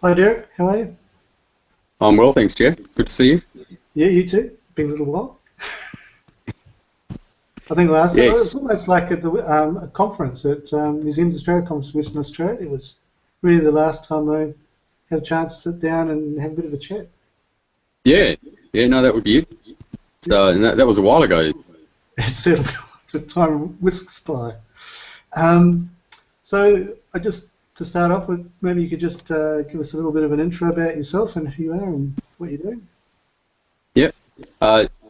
Hi Derek, how are you? I'm well, thanks, Jeff. Good to see you. Yeah, you too. Been a little while. I think last it was Yes, almost like at a conference at Museums Australia conference, Western Australia. It was really the last time I had a chance to sit down and have a bit of a chat. yeah, yeah. No, that would be it. Yeah, So, and that was a while ago. it certainly was. The time whisks by. Um, so I just to start off with, maybe you could just give us a little bit of an intro about yourself and who you are and what you're doing. Yep.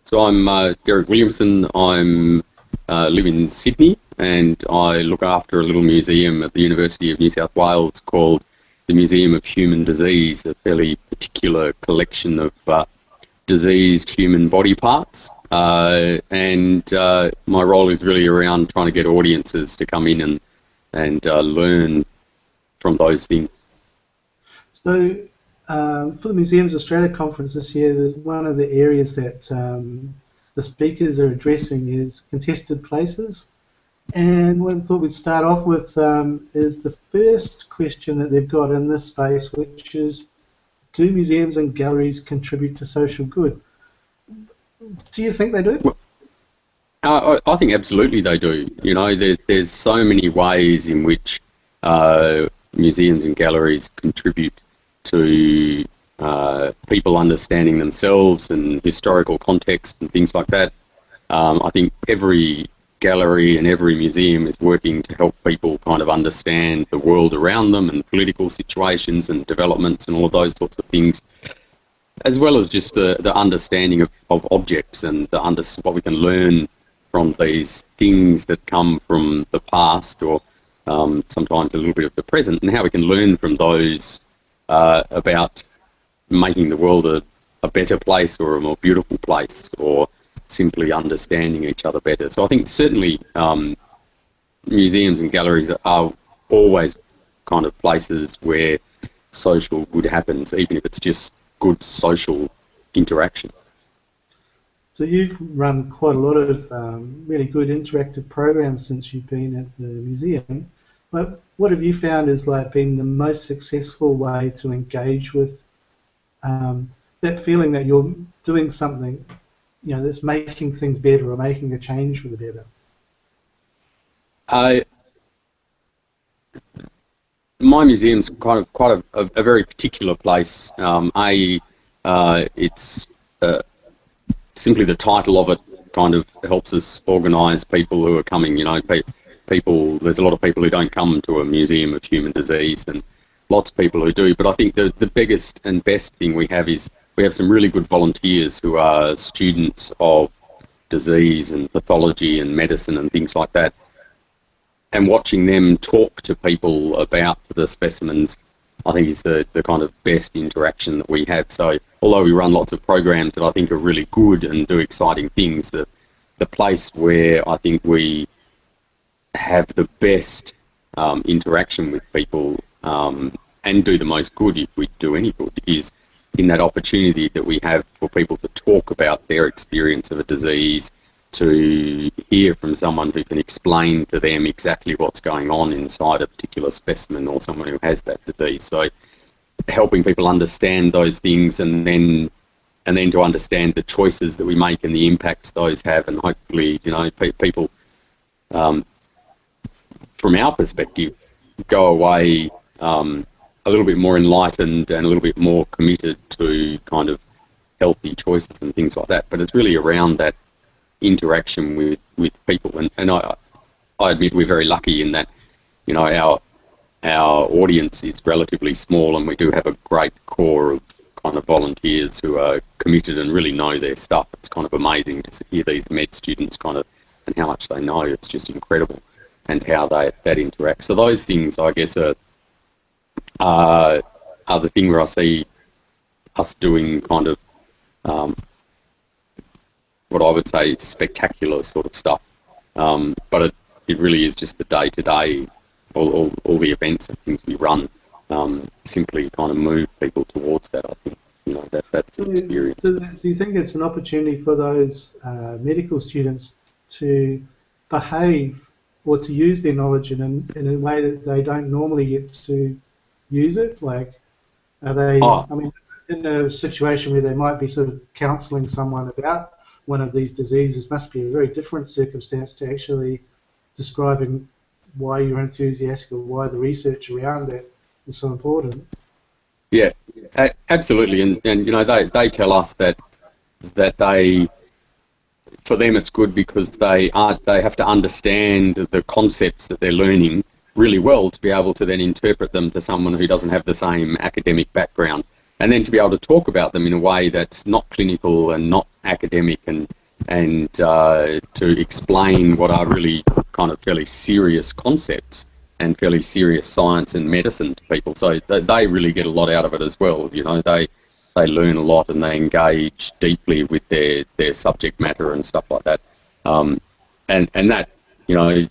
So I'm Derek Williamson. I'm live in Sydney, and I look after a little museum at the University of New South Wales called the Museum of Human Disease, a fairly particular collection of diseased human body parts. And my role is really around trying to get audiences to come in and learn from those things. So, for the Museums Australia conference this year, there's one of the areas that the speakers are addressing is contested places. And what I thought we'd start off with is the first question that they've got in this space, which is, do museums and galleries contribute to social good? Do you think they do? Well, I think absolutely they do. You know, there's so many ways in which museums and galleries contribute to people understanding themselves and historical context and things like that. I think every gallery and every museum is working to help people kind of understand the world around them and political situations and developments and all of those sorts of things, as well as just the understanding of objects and what we can learn from these things that come from the past or sometimes a little bit of the present, and how we can learn from those about making the world a better place or a more beautiful place, or simply understanding each other better. So I think certainly museums and galleries are always kind of places where social good happens, even if it's just good social interaction. So you've run quite a lot of really good interactive programs since you've been at the museum. But what have you found is like been the most successful way to engage with that feeling that you're doing something, that's making things better or making a change for the better? Uh, my museum's kind of quite a very particular place. It's simply the title of it kind of helps us organise people who are coming. You know, people. There's a lot of people who don't come to a museum of human disease, and lots of people who do. But I think the biggest and best thing we have is we have some really good volunteers who are students of disease and pathology and medicine and things like that, and watching them talk to people about the specimens, I think is the kind of best interaction that we have. So although we run lots of programs that I think are really good and do exciting things, the place where I think we have the best interaction with people and do the most good, if we do any good, is in that opportunity that we have for people to talk about their experience of a disease, to hear from someone who can explain to them exactly what's going on inside a particular specimen or someone who has that disease. So helping people understand those things, and then to understand the choices that we make and the impacts those have, and hopefully, people from our perspective go away a little bit more enlightened and a little bit more committed to kind of healthy choices and things like that. But it's really around that interaction with people, and I admit we're very lucky in that, our audience is relatively small, and we do have a great core of kind of volunteers who are committed and really know their stuff. It's kind of amazing to hear these med students kind of, and how much they know. It's just incredible, and how that interacts. So those things, I guess, are the thing where I see us doing kind of what I would say spectacular sort of stuff. But it really is just the day-to-day, all the events and things we run, simply kind of move people towards that. I think, that's the So, experience. so do you think it's an opportunity for those medical students to behave or to use their knowledge in a way that they don't normally get to use it? Like, Are they, Oh, I mean, in a situation where they might be sort of counselling someone about one of these diseases, must be a very different circumstance to actually describing why you're enthusiastic or why the research around that is so important. yeah, absolutely. And you know, they tell us that they, for them it's good because they have to understand the concepts that they're learning really well to be able to then interpret them to someone who doesn't have the same academic background, and then to be able to talk about them in a way that's not clinical and not academic, and to explain what are really kind of fairly serious concepts and fairly serious science and medicine to people. So they really get a lot out of it as well. You know, they learn a lot and they engage deeply with their subject matter and stuff like that. And that, you know,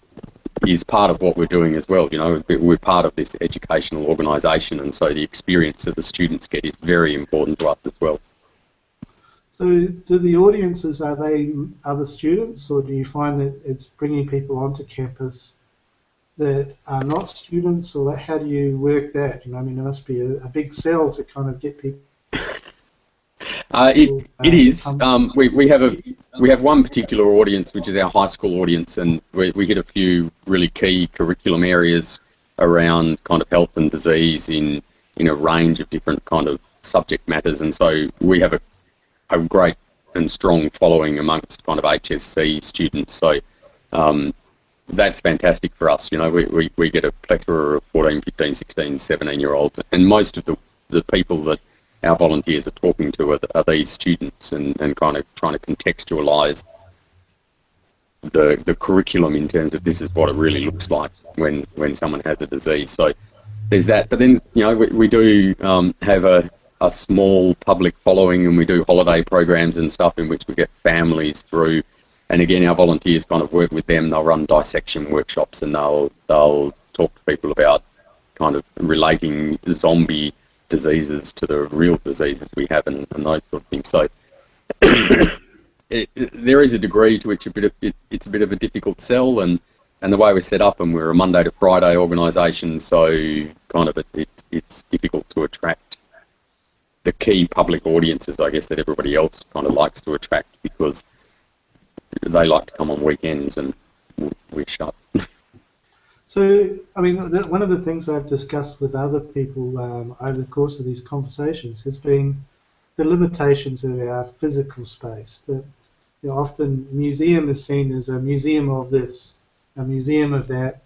is part of what we're doing as well. You know, we're part of this educational organisation, and so the experience that the students get is very important to us as well. So do the audiences, are they other students, or do you find that it's bringing people onto campus that are not students, or how do you work that? You know, I mean, it must be a big sell to kind of get people. It is. We have one particular audience, which is our high school audience, and we hit a few really key curriculum areas around kind of health and disease in a range of different kind of subject matters, and so we have a great and strong following amongst kind of HSC students. So that's fantastic for us. You know, we get a plethora of 14, 15, 16, 17-year-olds, and most of the people that our volunteers are talking to are these students, and kind of trying to contextualise the curriculum in terms of this is what it really looks like when someone has a disease. So there's that. But then, you know, we do have a small public following, and we do holiday programs and stuff in which we get families through. And again, our volunteers kind of work with them. They'll run dissection workshops, and they'll talk to people about kind of relating zombie diseases to the real diseases we have, and those sort of things. So there is a degree to which it's a bit of a difficult sell, and the way we're set up, and we're a Monday to Friday organisation, so kind of it's difficult to attract the key public audiences, I guess, that everybody else kind of likes to attract, because they like to come on weekends and we're shut. So, I mean, one of the things I've discussed with other people over the course of these conversations has been the limitations of our physical space. That, you know, often museum is seen as a museum of this, a museum of that,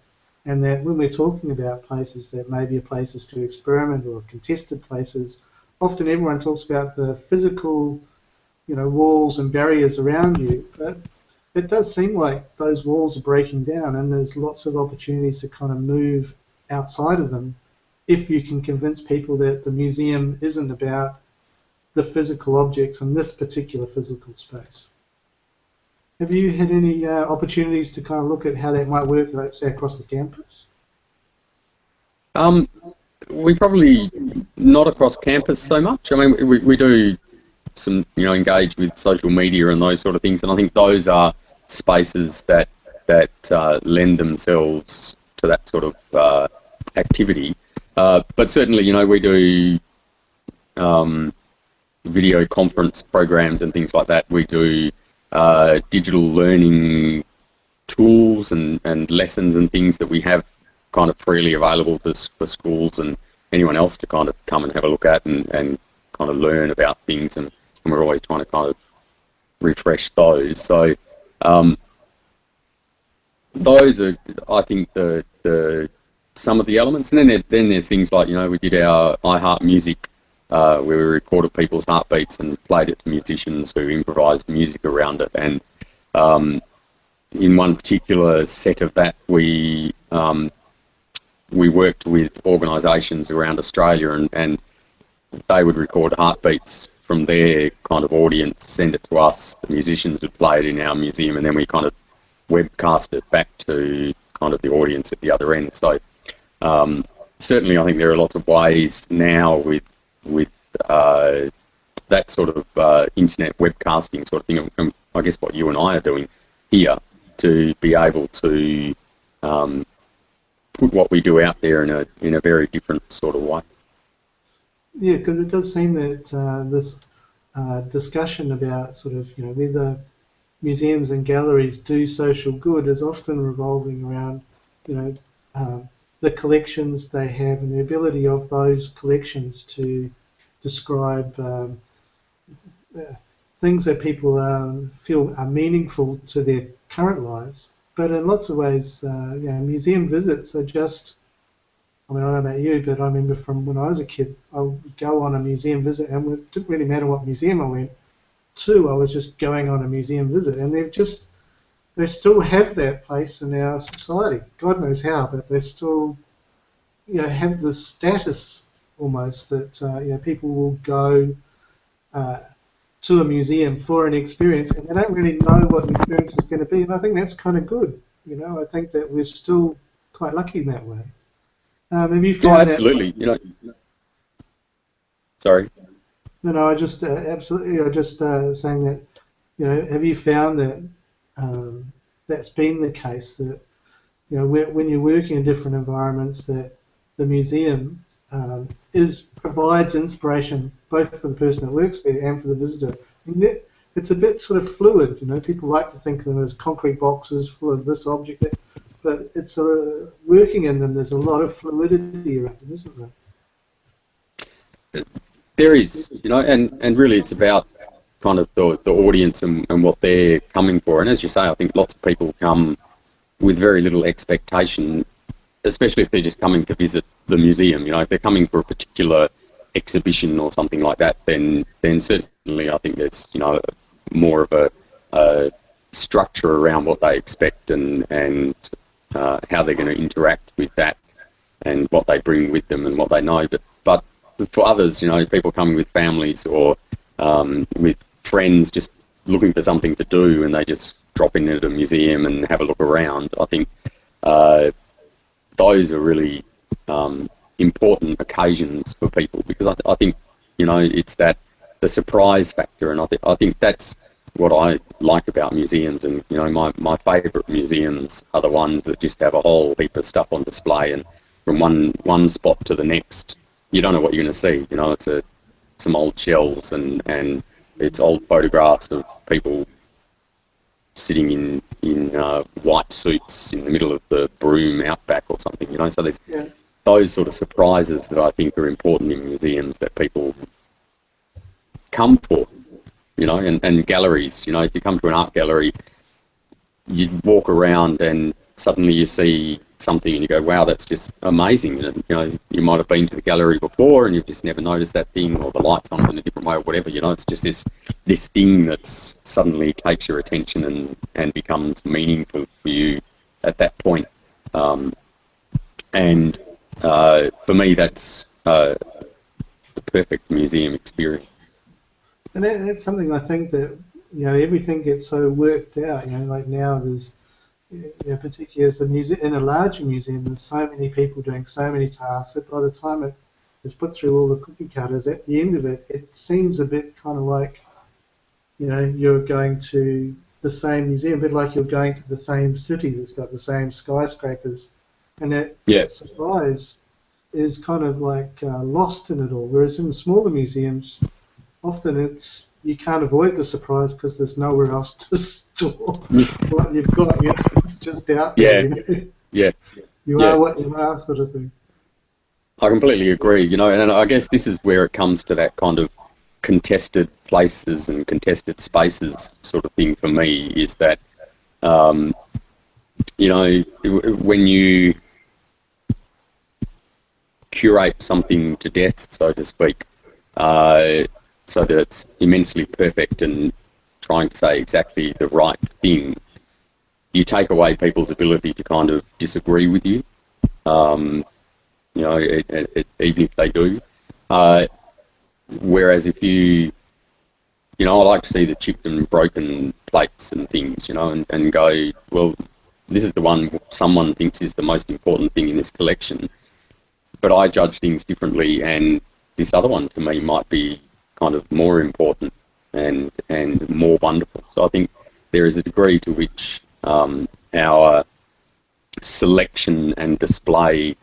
and that when we're talking about places that maybe are places to experiment or contested places, often everyone talks about the physical, you know, walls and barriers around you, but it does seem like those walls are breaking down, and there's lots of opportunities to kind of move outside of them if you can convince people that the museum isn't about the physical objects in this particular physical space. Have you had any opportunities to kind of look at how that might work, let's say, across the campus? We probably not across campus so much. I mean, we do some, you know, engage with social media and those sort of things, and I think those are spaces that lend themselves to that sort of activity. But certainly, you know, we do video conference programs and things like that. We do digital learning tools and lessons and things that we have kind of freely available for schools and anyone else to kind of come and have a look at and kind of learn about things, and we're always trying to kind of refresh those. So those are, I think, the some of the elements. And then there's things like, you know, we did our I Heart Music, where we recorded people's heartbeats and played it to musicians who improvised music around it. And in one particular set of that, we worked with organisations around Australia, and they would record heartbeats from their kind of audience, send it to us, the musicians would play it in our museum, and then we kind of webcast it back to kind of the audience at the other end. So certainly I think there are lots of ways now with that sort of internet webcasting sort of thing, and I guess what you and I are doing here, to be able to put what we do out there in a very different sort of way. Yeah, because it does seem that this discussion about sort of, whether museums and galleries do social good is often revolving around, you know, um, the collections they have and the ability of those collections to describe uh, things that people feel are meaningful to their current lives. But in lots of ways, museum visits are just, I mean, I don't know about you, but I remember from when I was a kid, I would go on a museum visit, and it didn't really matter what museum I went to, I was just going on a museum visit, and they still have that place in our society. God knows how, but they still, have this status almost that people will go uh, to a museum for an experience, and they don't really know what the experience is going to be. And I think that's kind of good. I think that we're still quite lucky in that way. Have you Oh, found that? absolutely. Sorry. No, I just absolutely. I just saying that. Have you found that that's been the case, that when you're working in different environments, that the museum provides inspiration both for the person that works there and for the visitor. And it's a bit sort of fluid. People like to think of them as concrete boxes full of this object, but it's working in them. There's a lot of fluidity around them, isn't there? There is, and really it's about kind of the audience and what they're coming for. And as you say, I think lots of people come with very little expectation, especially if they're just coming to visit the museum. If they're coming for a particular exhibition or something like that, then certainly I think there's, more of a structure around what they expect and how they're going to interact with that and what they bring with them and what they know. But for others, people coming with families or with friends just looking for something to do, and they just drop in at a museum and have a look around, I think those are really important occasions for people, because I think, it's the surprise factor, and I think that's what I like about museums. And my favourite museums are the ones that just have a whole heap of stuff on display, and from one spot to the next, you don't know what you're going to see. It's some old shells and it's old photographs of people sitting in white suits in the middle of the Broome outback or something. So there's those sort of surprises that I think are important in museums that people come for. And galleries. If you come to an art gallery, you walk around and suddenly you see something and you go, wow, that's just amazing. And, you might have been to the gallery before and you've just never noticed that thing, or the light's on in a different way or whatever. It's just this thing that suddenly takes your attention and becomes meaningful for you at that point. And for me, that's the perfect museum experience. And that's something I think that, everything gets so worked out. Like now there's, particularly as in a larger museum, there's so many people doing so many tasks that by the time it's put through all the cookie cutters, at the end of it, it seems a bit kind of like, you're going to the same museum, a bit like you're going to the same city that's got the same skyscrapers. And that surprise is kind of like lost in it all. Whereas in the smaller museums, often you can't avoid the surprise because there's nowhere else to store what you've got. It's just out there. You are what you are, sort of thing. I completely agree. And I guess this is where it comes to that kind of contested places and contested spaces sort of thing for me, is that, when you curate something to death, so to speak, so that it's immensely perfect and trying to say exactly the right thing, you take away people's ability to kind of disagree with you, even if they do. Whereas if I like to see the chipped and broken plates and things, and go, well, this is the one someone thinks is the most important thing in this collection, but I judge things differently, and this other one to me might be kind of more important and more wonderful. So I think there is a degree to which our selection and display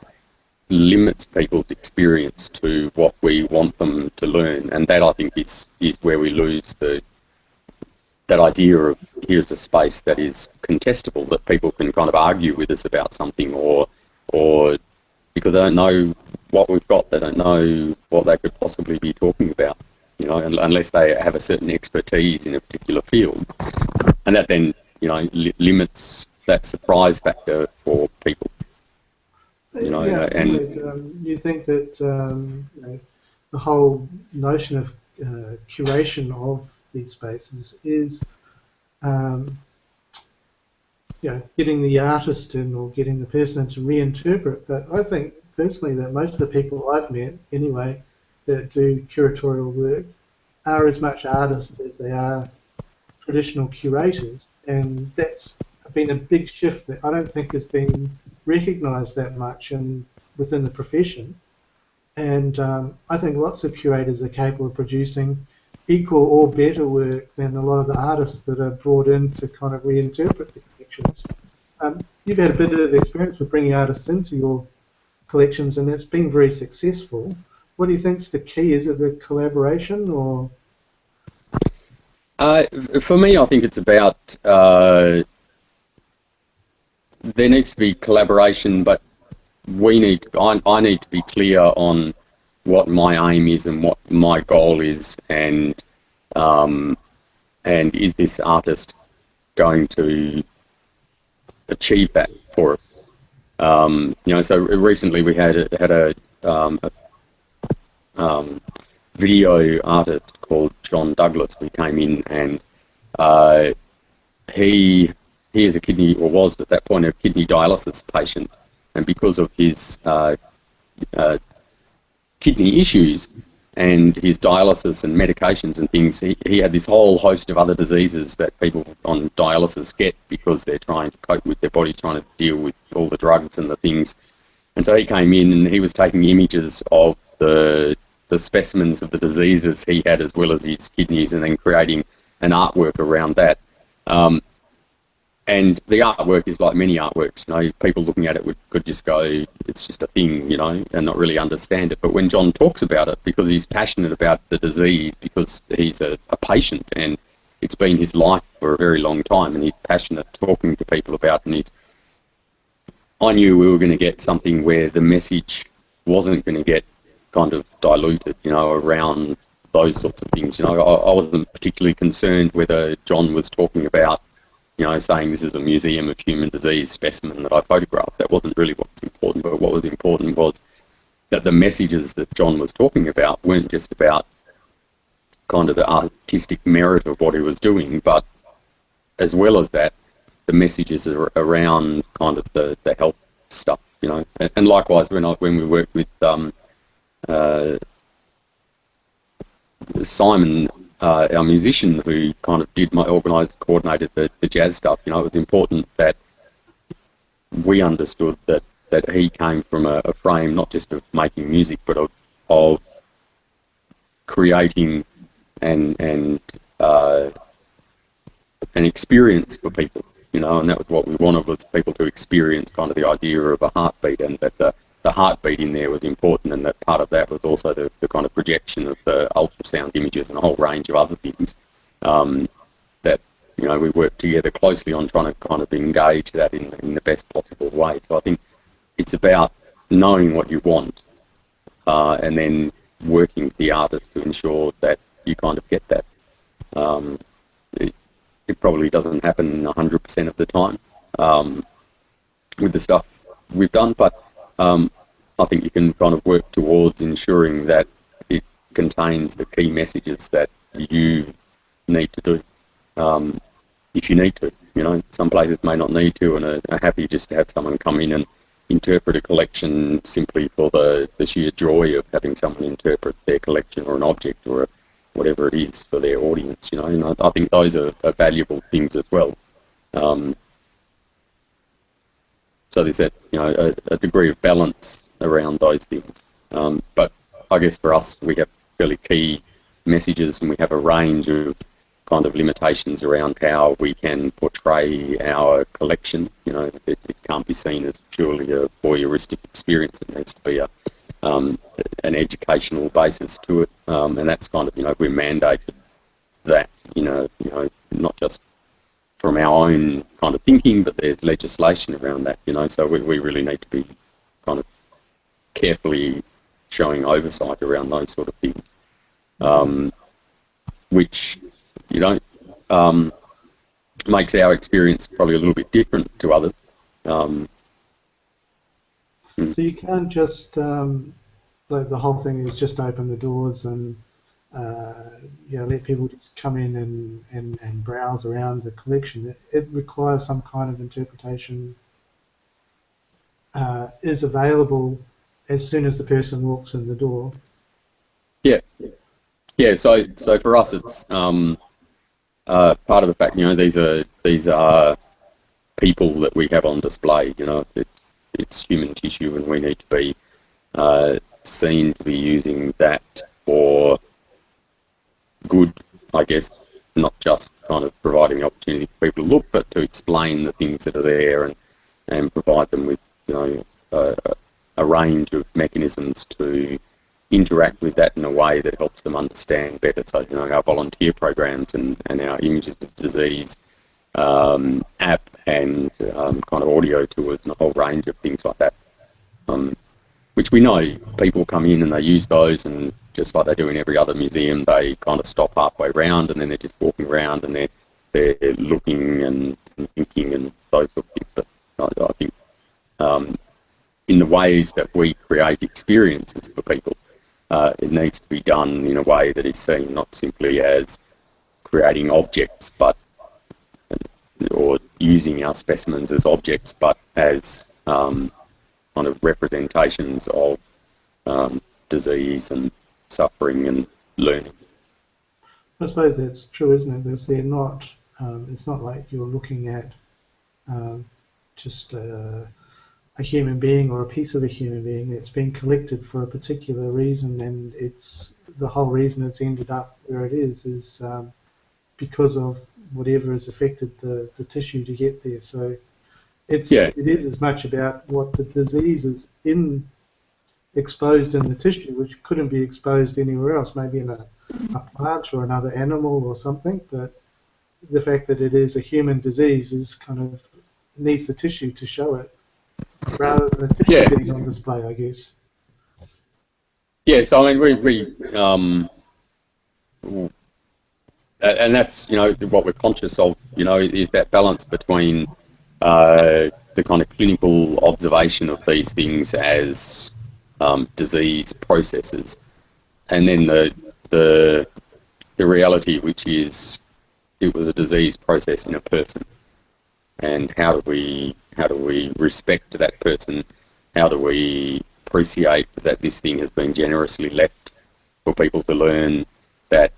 limits people's experience to what we want them to learn, and that I think is where we lose that idea of here's a space that is contestable, that people can kind of argue with us about something, or because they don't know what we've got, they don't know what they could possibly be talking about, unless they have a certain expertise in a particular field, and that then limits that surprise factor for people. You think that the whole notion of curation of these spaces is getting the artist in or getting the person to reinterpret. But I think personally that most of the people I've met anyway that do curatorial work are as much artists as they are traditional curators, and that's been a big shift that I don't think has been recognised that much within the profession. And I think lots of curators are capable of producing equal or better work than a lot of the artists that are brought in to kind of reinterpret the collections. You've had a bit of experience with bringing artists into your collections, and it's been very successful. What do you think is the key? Is it the collaboration, or? For me, I think it's about there needs to be collaboration, but I need to be clear on what my aim is and what my goal is, and is this artist going to achieve that for us? So recently we had a video artist called John Douglas who came in, and he is a kidney, or was at that point, a kidney dialysis patient, and because of his kidney issues and his dialysis and medications and things, he had this whole host of other diseases that people on dialysis get because they're trying to cope with their body, trying to deal with all the drugs and the things. And so he came in and he was taking images of the specimens of the diseases he had as well as his kidneys, and then creating an artwork around that. And the artwork is like many artworks, people looking at it could just go, it's just a thing, and not really understand it. But when John talks about it, because he's passionate about the disease, because he's a patient and it's been his life for a very long time, and he's passionate talking to people about it, I knew we were going to get something where the message wasn't going to get kind of diluted, around those sorts of things. I wasn't particularly concerned whether John was talking about, saying this is a museum of human disease specimen that I photographed. That wasn't really what was important, but what was important was that the messages that John was talking about weren't just about kind of the artistic merit of what he was doing, but as well as that, the messages are around kind of the health stuff, And likewise, when we worked with Simon, our musician, who kind of coordinated the jazz stuff, it was important that we understood that he came from a frame not just of making music, but of creating an experience for people, and that was what we wanted, was people to experience kind of the idea of a heartbeat, and that the heartbeat in there was important, and that part of that was also the kind of projection of the ultrasound images and a whole range of other things that, we worked together closely on trying to kind of engage that in the best possible way. So I think it's about knowing what you want and then working with the artist to ensure that you kind of get that. It probably doesn't happen 100% of the time with the stuff we've done, but I think you can kind of work towards ensuring that it contains the key messages that you need to do. If you need to, some places may not need to and are happy just to have someone come in and interpret a collection simply for the sheer joy of having someone interpret their collection or an object or whatever it is for their audience, And I think those are valuable things as well. So there's that, a degree of balance around those things. But I guess for us, we have fairly key messages, and we have a range of kind of limitations around how we can portray our collection. You know, it can't be seen as purely a voyeuristic experience. It needs to be an educational basis to it, and that's kind of, you know, we're mandated that, you know, not just from our own kind of thinking, but there's legislation around that, you know, so we really need to be kind of carefully showing oversight around those sort of things, which, you know, makes our experience probably a little bit different to others. So you can't just, like, the whole thing is just open the doors and you know, let people just come in and browse around the collection. It requires some kind of interpretation is available as soon as the person walks in the door. Yeah. So for us, it's part of the fact, you know, these are people that we have on display. You know, it's human tissue, and we need to be seen to be using that for good, I guess, not just kind of providing the opportunity for people to look, but to explain the things that are there and provide them with, you know, a range of mechanisms to interact with that in a way that helps them understand better. So, you know, our volunteer programs and our Images of Disease app and kind of audio tours and a whole range of things like that, which we know people come in and they use those, and just like they do in every other museum, they kind of stop halfway around and then they're just walking around and they're looking and thinking and those sort of things. But I think in the ways that we create experiences for people, it needs to be done in a way that is seen not simply as creating objects, or using our specimens as objects, but as kind of representations of disease and suffering and learning. I suppose that's true, isn't it? Because they're not. It's not like you're looking at just a human being or a piece of a human being. It's been collected for a particular reason, and it's the whole reason it's ended up where it is because of whatever has affected the tissue to get there. So it is as much about what the disease is exposed in the tissue, which couldn't be exposed anywhere else, maybe in a plant or another animal or something, but the fact that it is a human disease is kind of needs the tissue to show it, rather than the tissue being on display, I guess. Yeah, so I mean, we and that's, you know, what we're conscious of, you know, is that balance between the kind of clinical observation of these things as disease processes, and then the reality, which is it was a disease process in a person, and how do we respect that person? How do we appreciate that this thing has been generously left for people to learn that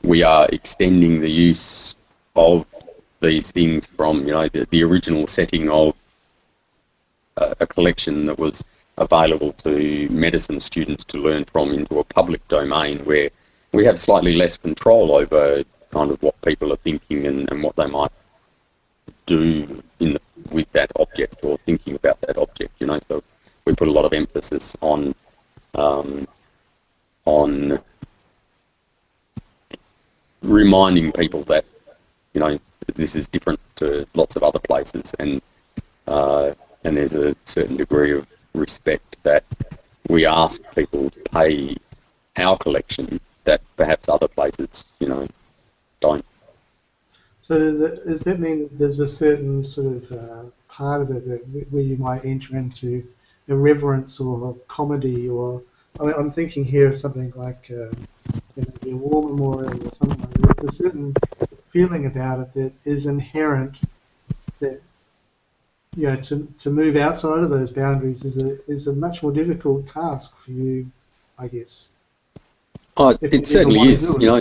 we are extending the use of these things from, you know, the original setting of a collection that was available to medicine students to learn from into a public domain where we have slightly less control over kind of what people are thinking and what they might do with that object or thinking about that object, you know. So we put a lot of emphasis on reminding people that, you know, this is different to lots of other places, and there's a certain degree of respect that we ask people to pay our collection that perhaps other places, you know, don't. So does that mean that there's a certain sort of part of it where you might enter into irreverence or comedy, or I mean, I'm thinking here of something like you know, the War Memorial or something like that. There's a certain feeling about it that is inherent, that, you know, to move outside of those boundaries is a much more difficult task for you, I guess. Oh, it certainly is, you know,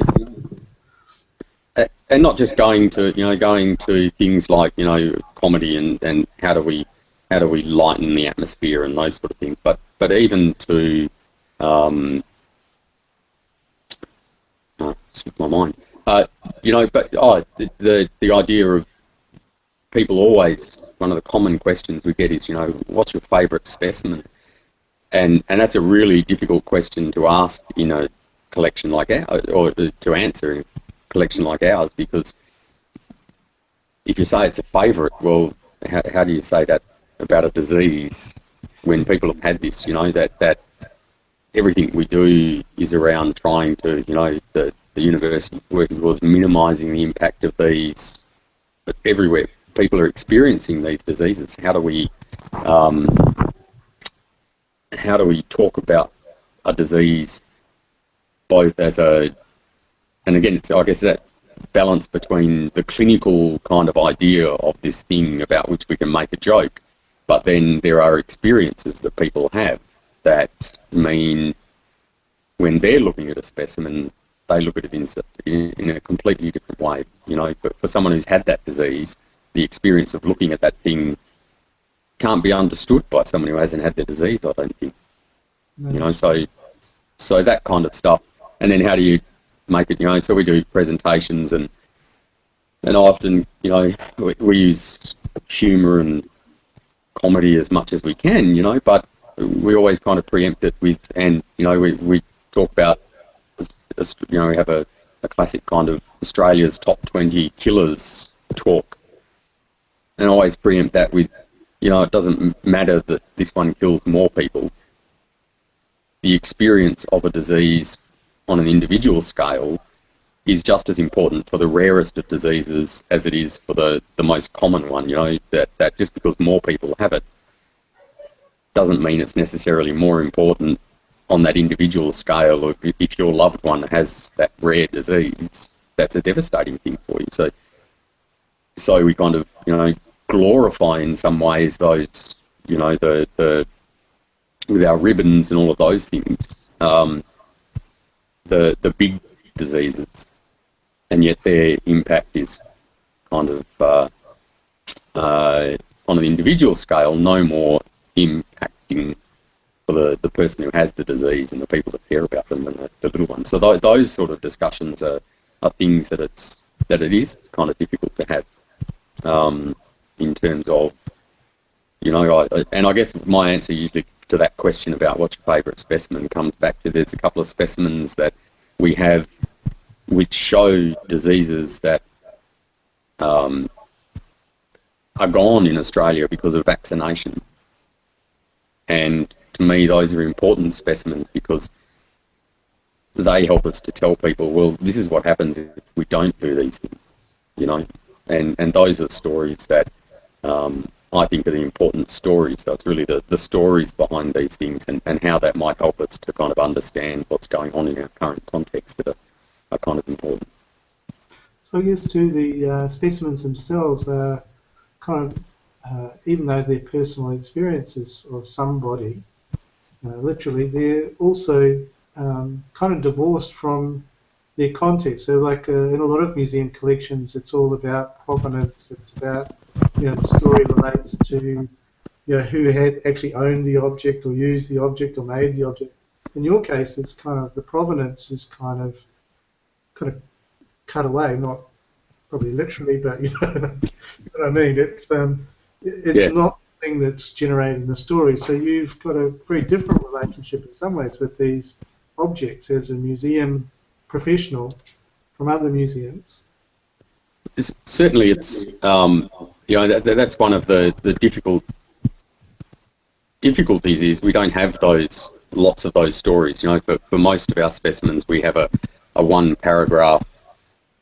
and not just going to things like, you know, comedy and how do we lighten the atmosphere and those sort of things, but even to slipped my mind. You know, but the idea of people always, one of the common questions we get is, you know, what's your favourite specimen? And that's a really difficult question to ask in a collection like ours, or to answer in a collection like ours, because if you say it's a favourite, well, how do you say that about a disease when people have had this? You know, that everything we do is around trying to, you know, the university working towards minimising the impact of these, but everywhere people are experiencing these diseases. How do we talk about a disease both as a, and again, it's, I guess, that balance between the clinical kind of idea of this thing about which we can make a joke, but then there are experiences that people have that mean when they're looking at a specimen, they look at it in a completely different way. You know, but for someone who's had that disease, the experience of looking at that thing can't be understood by someone who hasn't had the disease, I don't think. No. You know, so that kind of stuff. And then how do you make it, you know, so we do presentations and often, you know, we use humour and comedy as much as we can, you know, but we always kind of preempt it with, and, you know, we talk about, you know, we have a classic kind of Australia's top 20 killers talk, and always preempt that with, you know, it doesn't matter that this one kills more people. The experience of a disease on an individual scale is just as important for the rarest of diseases as it is for the most common one. You know, that just because more people have it doesn't mean it's necessarily more important on that individual scale. Or if your loved one has that rare disease, that's a devastating thing for you. So we kind of, you know, glorify in some ways those, you know, the with our ribbons and all of those things, the big diseases, and yet their impact is kind of on an individual scale no more impacting for the person who has the disease and the people that care about them than the little ones. So those sort of discussions are things that it is kind of difficult to have in terms of, you know, and I guess my answer usually to that question about what's your favourite specimen comes back to, there's a couple of specimens that we have which show diseases that are gone in Australia because of vaccination. And to me, those are important specimens because they help us to tell people, well, this is what happens if we don't do these things, you know. And those are stories that I think are the important stories. So it's really the stories behind these things and how that might help us to kind of understand what's going on in our current context that are kind of important. So I guess too, the specimens themselves are kind of, even though they're personal experiences of somebody, literally, they're also kind of divorced from their context. So like in a lot of museum collections, it's all about provenance. It's about, you know, the story relates to, you know, who had actually owned the object or used the object or made the object. In your case, it's kind of, the provenance is kind of cut away, not probably literally, but you know what I mean. It's not the thing that's generating the story. So you've got a very different relationship in some ways with these objects as a museum professional from other museums. Certainly, it's you know, that's one of the difficulties is we don't have lots of those stories. You know, for most of our specimens, we have a one paragraph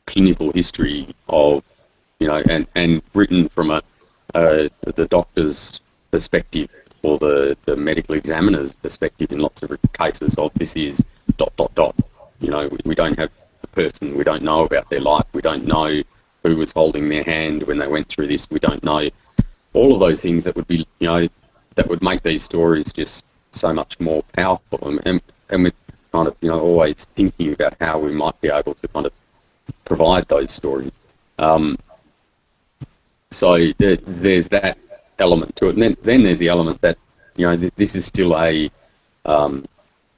clinical history of, you know, and written from the doctor's perspective or the medical examiner's perspective in lots of cases of this is ... You know, we don't have the person, we don't know about their life, we don't know who was holding their hand when they went through this, we don't know all of those things that would be, you know, that would make these stories just so much more powerful. And we're kind of, you know, always thinking about how we might be able to kind of provide those stories. So there's that element to it. And then there's the element that, you know, this is still a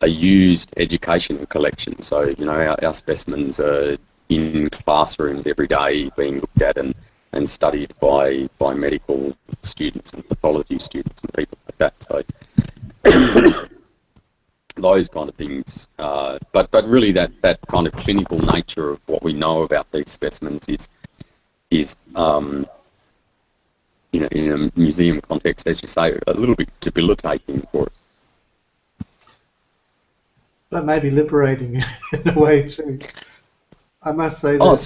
used educational collection. So, you know, our specimens are in classrooms every day being looked at and studied by medical students and pathology students and people like that. So those kind of things. But really that kind of clinical nature of what we know about these specimens is in a museum context, as you say, a little bit debilitating for us. But maybe liberating in a way too. I must say that. Oh,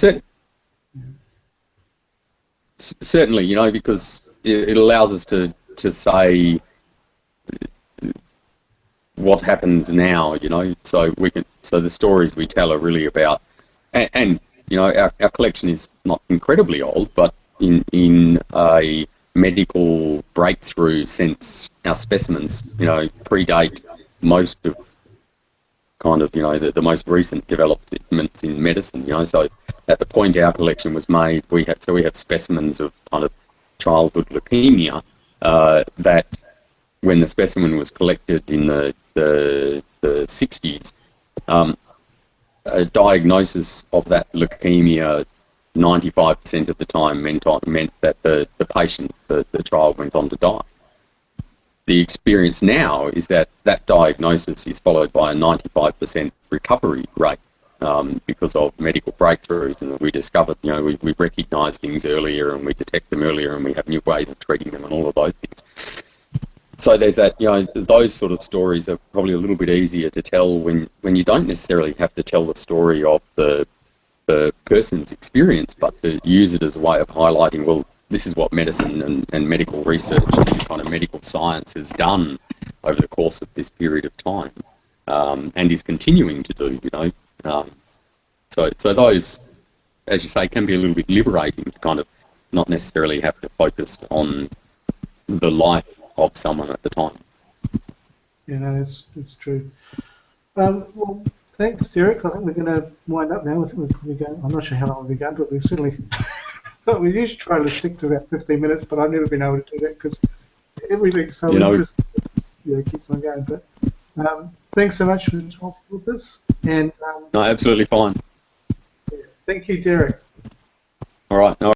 certainly, because it allows us to say what happens now, so the stories we tell are really about, and our collection is not incredibly old, but in a medical breakthrough sense, our specimens, predate most of kind of, the most recent developments in medicine, so at the point our collection was made, we have specimens of kind of childhood leukemia that when the specimen was collected in the 60s, a diagnosis of that leukemia 95% of the time meant that the patient, the child, went on to die. The experience now is that diagnosis is followed by a 95% recovery rate because of medical breakthroughs, and we discovered, we recognise things earlier and we detect them earlier and we have new ways of treating them and all of those things. So there's that, those sort of stories are probably a little bit easier to tell when you don't necessarily have to tell the story of the person's experience, but to use it as a way of highlighting, well, this is what medicine and medical research and kind of medical science has done over the course of this period of time, and is continuing to do, So those, as you say, can be a little bit liberating to kind of not necessarily have to focus on the life of someone at the time. Yeah, that's true. Well, thanks, Derek. I think we're going to wind up now. I think we're probably going. I'm not sure how long we've gone, but we certainly. We usually try to stick to about 15 minutes, but I've never been able to do that because everything's so interesting. Yeah, it keeps on going. But thanks so much for talking with us. And no, absolutely fine. Yeah, thank you, Derek. All right.